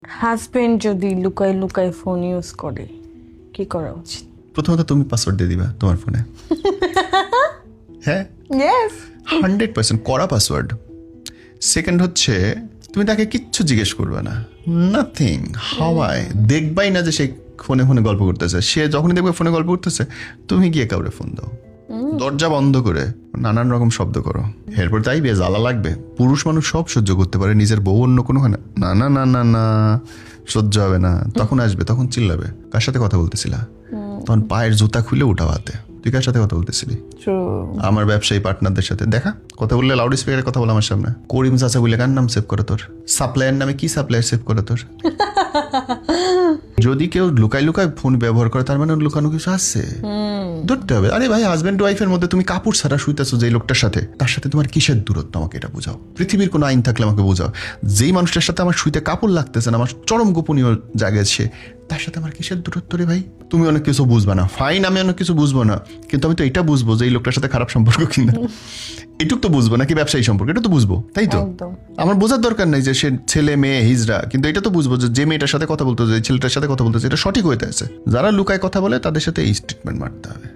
Husband যদি লুকায় লুকায় ফোন ইউজ করে কি করা উচিত? প্রথমত তুমি পাসওয়ার্ড দিয়ে দিবা তোমার ফোনে। হ্যাঁ, ইয়েস 100% করা পাসওয়ার্ড। সেকেন্ড হচ্ছে তুমি তাকে কিচ্ছু জিজ্ঞেস করবে না, নাথিং, হাওয়ায় দেখবাই না যে সে ফোনে ফোনে গল্প করতেছে। সে যখনই দেখবে ফোনে গল্প করতেছে, তুমি গিয়ে কাউরে ফোন দাও, দরজা বন্ধ করে নানান রকম শব্দ করো। এরপর তাই বেশ জ্বালা লাগবে। পুরুষ মানুষ সব সহ্য করতে পারে, নিজের বউ অন্য কোনো হয় না, না না না না না সহ্য হবে না। তখন আসবে, তখন চিল্লাবে, কার সাথে কথা বলতেছিলা? তখন পায়ের জুতা খুলে উঠাও হাতে, তুই কার সাথে কথা বলতেছিলি? আমার ব্যবসায়ী পার্টনারদের সাথে। দেখা কথা বললে লাউড স্পিকারে কথা বলে আমার সামনে। করিম চাচা বলে কার নাম সেভ করে তোর? সাপ্লায়ার নামে কি সাপ্লায়ার সেভ করে তোর? যদি কেউ লুকায় লুকায় ফোন ব্যবহার করে তার মানে লুকানো কিছু আছে, ধরতে হবে। আরে ভাই, হাজব্যান্ড ওয়াইফের মধ্যে তুমি কাপড় ছাড়া শুইতেছো যে লোকটার সাথে, তার সাথে তোমার কিসের দূরত্ব? আমাকে এটা বোঝাও। পৃথিবীর কোনো আইন থাকলে আমাকে বোঝাও। যেই মানুষটার সাথে আমার শুইতে কাপড় লাগতেছে না, আমার চরম গোপনীয় জায়গায় সে, তার সাথে আমার কিসের দূরত্ব রে ভাই? তুমি অনেক কিছু বুঝবা না, ফাইন, আমি অনেক কিছু বুঝবো না, কিন্তু আমি তো এটা বুঝবো যে এই লোকটার সাথে খারাপ সম্পর্ক কিনা। এটুক তো বুঝবো, নাকি ব্যবসায়ী সম্পর্ক, এটা তো বুঝবো, তাই তো? আমার বোঝার দরকার নেই যে সে ছেলে মেয়ে হিজড়া, কিন্তু এটা তো বুঝবো যে মেয়েটার সাথে কথা বলতে, যে ছেলেটার সাথে কথা বলতেছে, এটা সঠিক হইতে আছে। যারা লুকায় কথা বলে তাদের সাথে এই স্টেটমেন্ট মারতে হবে।